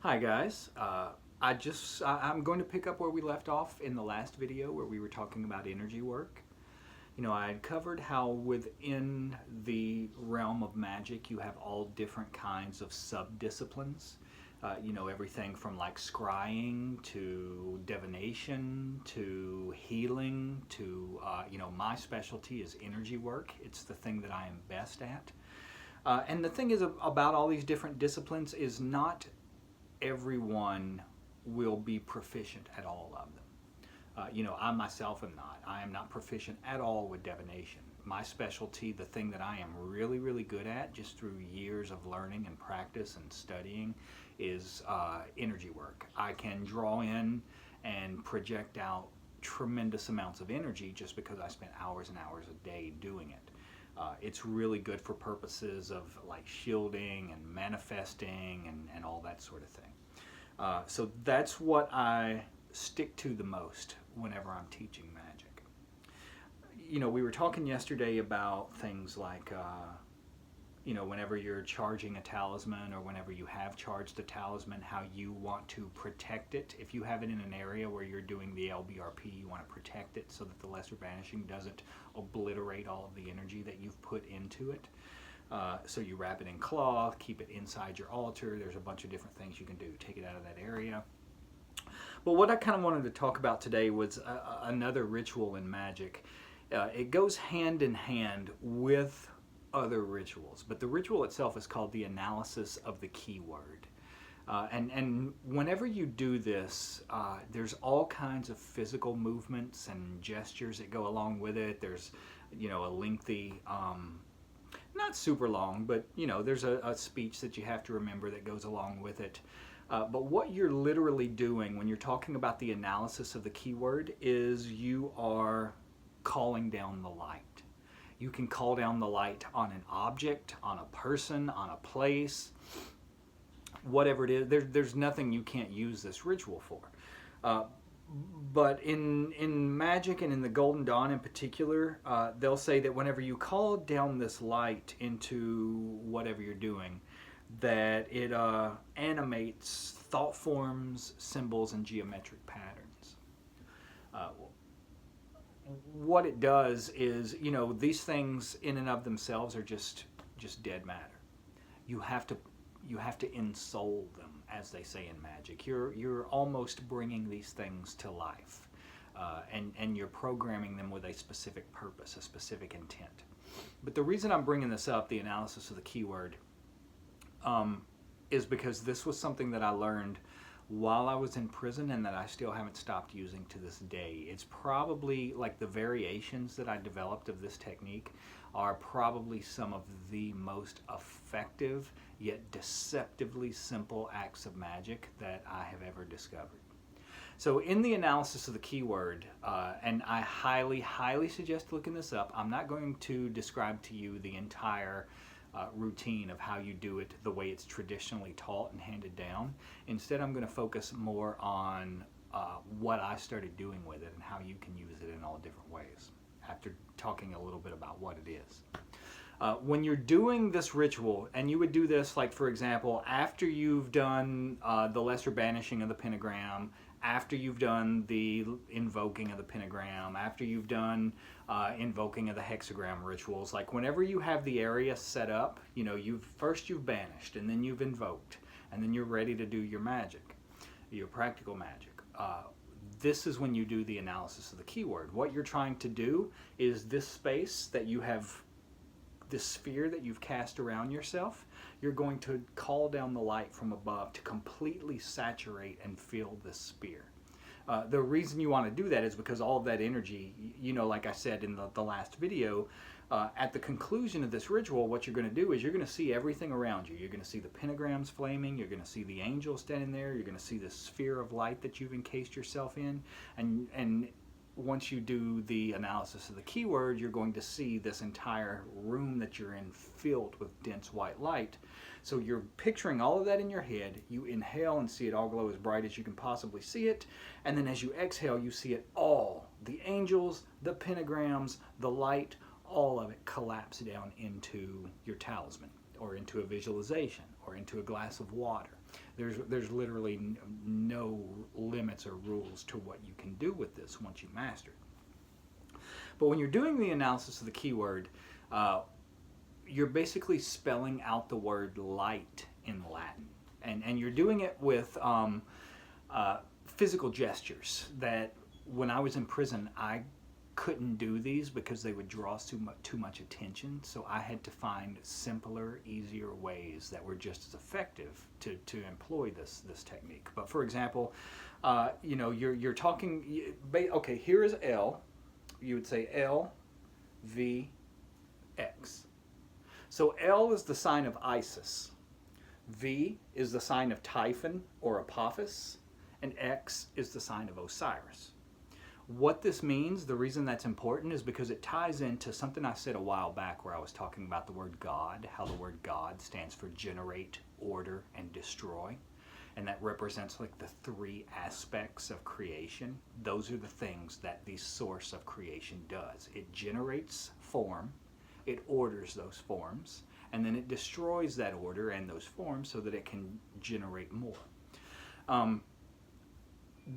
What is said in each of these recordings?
Hi guys. I'm going to pick up where we left off in the last video where we were talking about energy work. I had covered how within the realm of magic you have all different kinds of sub-disciplines. Everything from like scrying to divination to healing to, my specialty is energy work. It's the thing that I am best at. And the thing is about all these different disciplines is not everyone will be proficient at all of them. I myself am not. I am not proficient at all with divination. My specialty, the thing that I am really, really good at, just through years of learning and practice and studying, is energy work. I can draw in and project out tremendous amounts of energy just because I spent hours and hours a day doing it. It's really good for purposes of like shielding and manifesting and all that sort of thing. So that's what I stick to the most whenever I'm teaching magic. We were talking yesterday about things like, whenever you're charging a talisman or whenever you have charged a talisman, how you want to protect it. If you have it in an area where you're doing the LBRP, you want to protect it so that the lesser banishing doesn't obliterate all of the energy that you've put into it. So you wrap it in cloth, keep it inside your altar. There's a bunch of different things you can do. Take it out of that area. But what I kind of wanted to talk about today was another ritual in magic. It goes hand in hand with other rituals, but the ritual itself is called the analysis of the keyword. And whenever you do this, there's all kinds of physical movements and gestures that go along with it. There's, a lengthy, not super long, but there's a speech that you have to remember that goes along with it. But what you're literally doing when you're talking about the analysis of the keyword is you are calling down the light. You can call down the light on an object, on a person, on a place, whatever it is. There's nothing you can't use this ritual for. But in magic and in the Golden Dawn in particular, they'll say that whenever you call down this light into whatever you're doing, that it animates thought forms, symbols, and geometric patterns. What it does is, these things in and of themselves are just dead matter. You have to ensoul them, as they say in magic. You're almost bringing these things to life, and you're programming them with a specific purpose, a specific intent. But the reason I'm bringing this up, the analysis of the keyword, is because this was something that I learned while I was in prison and that I still haven't stopped using to this day. It's probably like the variations that I developed of this technique are probably some of the most effective yet deceptively simple acts of magic that I have ever discovered. So in the analysis of the keyword, and I highly, highly suggest looking this up. I'm not going to describe to you the entire routine of how you do it the way it's traditionally taught and handed down. Instead, I'm going to focus more on what I started doing with it and how you can use it in all different ways after talking a little bit about what it is. When you're doing this ritual, and you would do this, like for example, after you've done the lesser banishing of the pentagram, after you've done the invoking of the pentagram, after you've done invoking of the hexagram rituals, like whenever you have the area set up, you've banished, and then you've invoked, and then you're ready to do your magic, your practical magic. This is when you do the analysis of the keyword. What you're trying to do is this space that you have, this sphere that you've cast around yourself, you're going to call down the light from above to completely saturate and fill this sphere. The reason you want to do that is because all of that energy, like I said in the last video, at the conclusion of this ritual, what you're going to do is you're going to see everything around you. You're going to see the pentagrams flaming, you're going to see the angel standing there, you're going to see the sphere of light that you've encased yourself in, and once you do the analysis of the keyword, you're going to see this entire room that you're in filled with dense white light. So you're picturing all of that in your head. You inhale and see it all glow as bright as you can possibly see it. And then as you exhale, you see it all. The angels, the pentagrams, the light, all of it collapse down into your talisman or into a visualization or into a glass of water. There's literally no limits or rules to what you can do with this once you master it. But when you're doing the analysis of the keyword, you're basically spelling out the word light in Latin. And you're doing it with physical gestures that when I was in prison, I couldn't do these because they would draw too much attention. So I had to find simpler, easier ways that were just as effective to employ this technique. But for example, you're talking, okay, here is L. You would say L.V.X. So L is the sign of Isis. V is the sign of Typhon or Apophis. And X is the sign of Osiris. What this means, the reason that's important, is because it ties into something I said a while back where I was talking about the word God, how the word God stands for generate, order, and destroy. And that represents like the three aspects of creation. Those are the things that the source of creation does. It generates form, it orders those forms, and then it destroys that order and those forms so that it can generate more.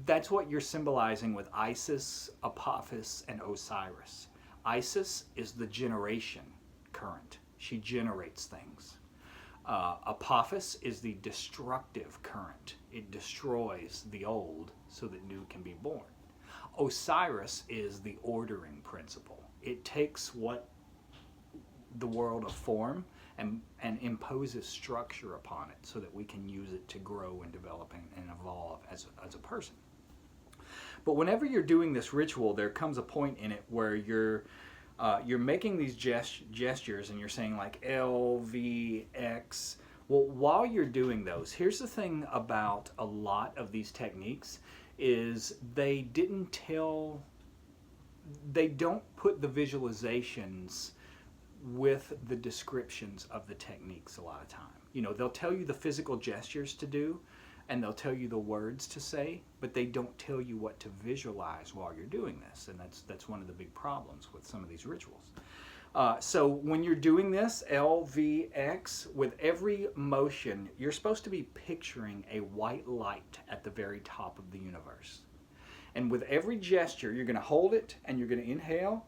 That's what you're symbolizing with Isis, Apophis, and Osiris. Isis is the generation current. She generates things. Apophis is the destructive current. It destroys the old so that new can be born. Osiris is the ordering principle. It takes what the world of form and imposes structure upon it so that we can use it to grow and develop and evolve as a person. But whenever you're doing this ritual, there comes a point in it where you're making these gestures and you're saying like L.V.X. Well, while you're doing those, here's the thing about a lot of these techniques is they don't put the visualizations with the descriptions of the techniques a lot of time. They'll tell you the physical gestures to do and they'll tell you the words to say, but they don't tell you what to visualize while you're doing this. And that's one of the big problems with some of these rituals. So when you're doing this, L.V.X., with every motion, you're supposed to be picturing a white light at the very top of the universe. And with every gesture, you're going to hold it and you're going to inhale.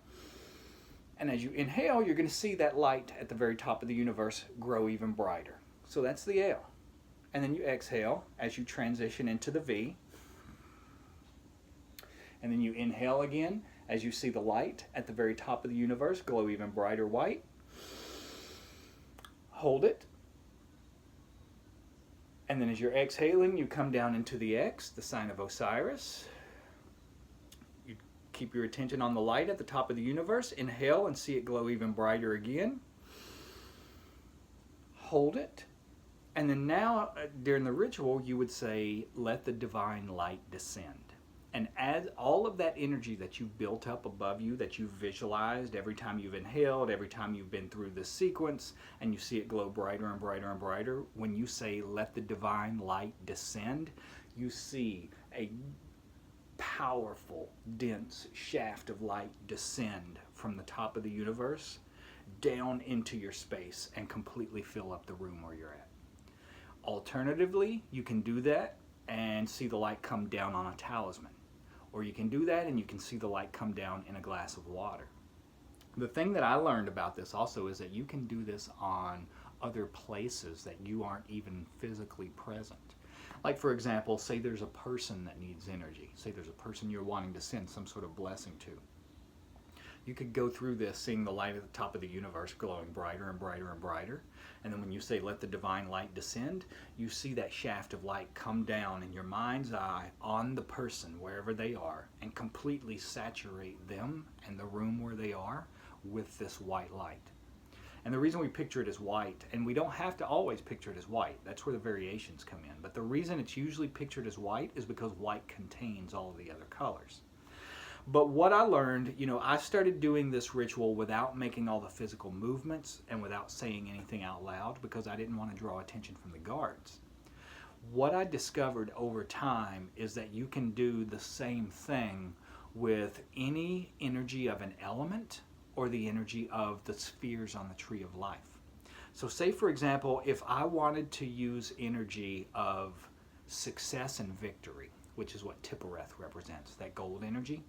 And as you inhale, you're going to see that light at the very top of the universe grow even brighter. So that's the L. And then you exhale as you transition into the V. And then you inhale again as you see the light at the very top of the universe glow even brighter white. Hold it. And then as you're exhaling, you come down into the X, the sign of Osiris. Keep your attention on the light at the top of the universe. Inhale and see it glow even brighter again. Hold it. And then now, during the ritual, you would say, let the divine light descend. And add all of that energy that you've built up above you, that you've visualized every time you've inhaled, every time you've been through this sequence, and you see it glow brighter and brighter and brighter. When you say, let the divine light descend, you see a powerful, dense shaft of light descend from the top of the universe down into your space and completely fill up the room where you're at. Alternatively, you can do that and see the light come down on a talisman. Or you can do that and you can see the light come down in a glass of water. The thing that I learned about this also is that you can do this on other places that you aren't even physically present. Like, for example, say there's a person that needs energy. Say there's a person you're wanting to send some sort of blessing to. You could go through this seeing the light at the top of the universe glowing brighter and brighter and brighter. And then when you say, let the divine light descend, you see that shaft of light come down in your mind's eye on the person, wherever they are, and completely saturate them and the room where they are with this white light. And the reason we picture it as white, and we don't have to always picture it as white, that's where the variations come in, but the reason it's usually pictured as white is because white contains all of the other colors. But what I learned, I started doing this ritual without making all the physical movements and without saying anything out loud because I didn't want to draw attention from the guards. What I discovered over time is that you can do the same thing with any energy of an element or the energy of the spheres on the tree of life. So say, for example, if I wanted to use energy of success and victory, which is what Tippereth represents, that gold energy,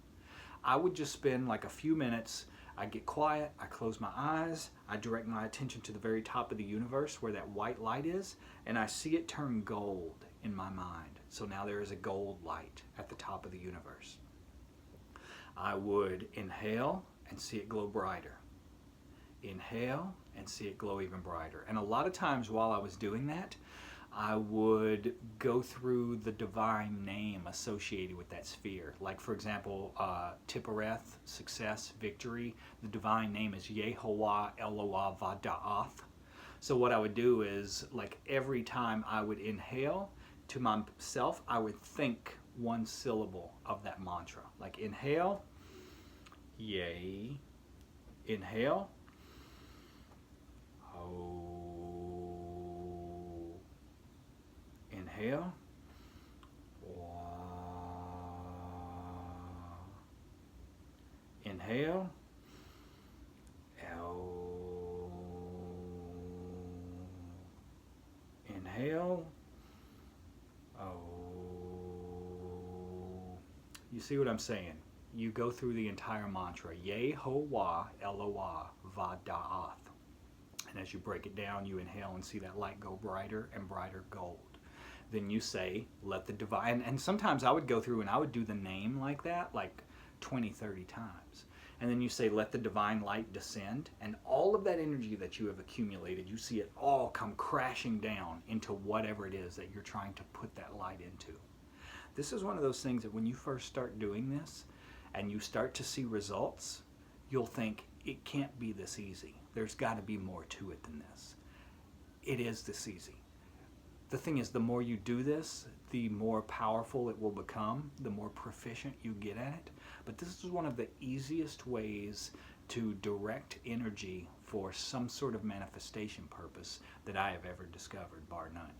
I would just spend like a few minutes. I get quiet, I close my eyes, I direct my attention to the very top of the universe where that white light is, and I see it turn gold in my mind. So now there is a gold light at the top of the universe. I would inhale and see it glow brighter. Inhale and see it glow even brighter. And a lot of times while I was doing that, I would go through the divine name associated with that sphere. Like, for example, Tippereth, success, victory. The divine name is Yehovah Eloah Vada'ath. So what I would do is, like, every time I would inhale to myself, I would think one syllable of that mantra. Like, inhale, Yay. Inhale, Ho. Inhale. Inhale. L. Inhale. O. You see what I'm saying? You go through the entire mantra. Yehovah Eloah Vada'ath. And as you break it down, you inhale and see that light go brighter and brighter gold. Then you say, let the divine, and sometimes I would go through and I would do the name like that, like 20, 30 times. And then you say, let the divine light descend, and all of that energy that you have accumulated, you see it all come crashing down into whatever it is that you're trying to put that light into. This is one of those things that when you first start doing this and you start to see results, you'll think, it can't be this easy. There's got to be more to it than this. It is this easy. The thing is, the more you do this, the more powerful it will become, the more proficient you get at it. But this is one of the easiest ways to direct energy for some sort of manifestation purpose that I have ever discovered, bar none.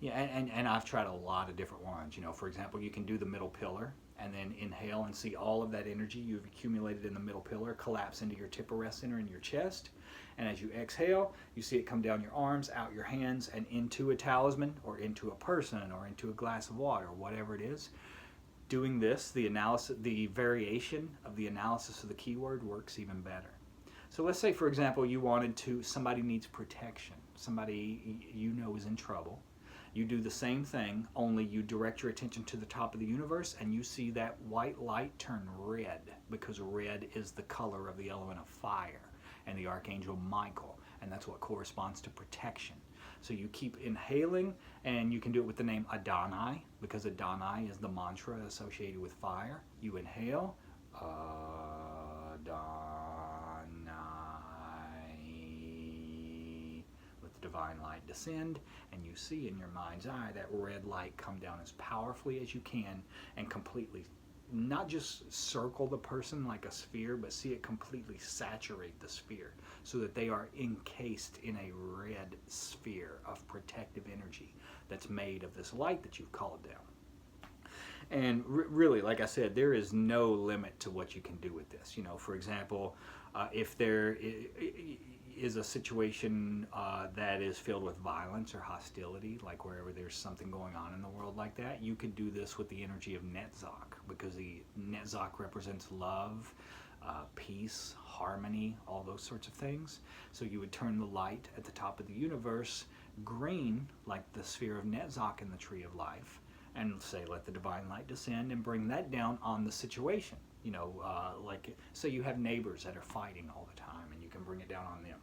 Yeah, and I've tried a lot of different ones. You know, for example, you can do the middle pillar and then inhale and see all of that energy you've accumulated in the middle pillar collapse into your Tippereth center in your chest. And as you exhale, you see it come down your arms, out your hands, and into a talisman or into a person or into a glass of water, whatever it is. Doing this, the analysis, the variation of the analysis of the keyword works even better. So let's say, for example, you wanted to, somebody needs protection. Somebody you know is in trouble. You do the same thing, only you direct your attention to the top of the universe and you see that white light turn red, because red is the color of the element of fire and the archangel Michael, and that's what corresponds to protection. So you keep inhaling, and you can do it with the name Adonai, because Adonai is the mantra associated with fire. You inhale, Adonai. Let the divine light descend, and you see in your mind's eye that red light come down as powerfully as you can and completely, not just circle the person like a sphere, but see it completely saturate the sphere so that they are encased in a red sphere of protective energy that's made of this light that you've called down. And really, like I said, there is no limit to what you can do with this. You know, for example, if there is a situation that is filled with violence or hostility, like wherever there's something going on in the world like that, you could do this with the energy of Netzach, because the Netzach represents love, peace, harmony, all those sorts of things. So you would turn the light at the top of the universe green, like the sphere of Netzach in the Tree of Life, and say, let the divine light descend, and bring that down on the situation. You know, like, say you have neighbors that are fighting all the time, and you can bring it down on them.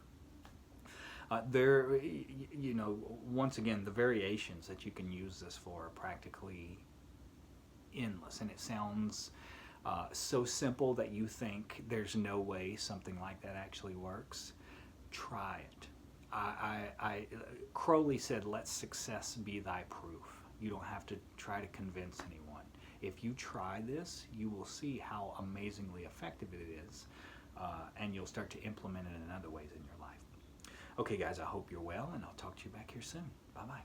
There, you know, once again, the variations that you can use this for are practically endless, and it sounds so simple that you think there's no way something like that actually works. Try it. Crowley said, let success be thy proof. You don't have to try to convince anyone. If you try this, you will see how amazingly effective it is, and you'll start to implement it in other ways in your life. Okay, guys, I hope you're well, and I'll talk to you back here soon. Bye-bye.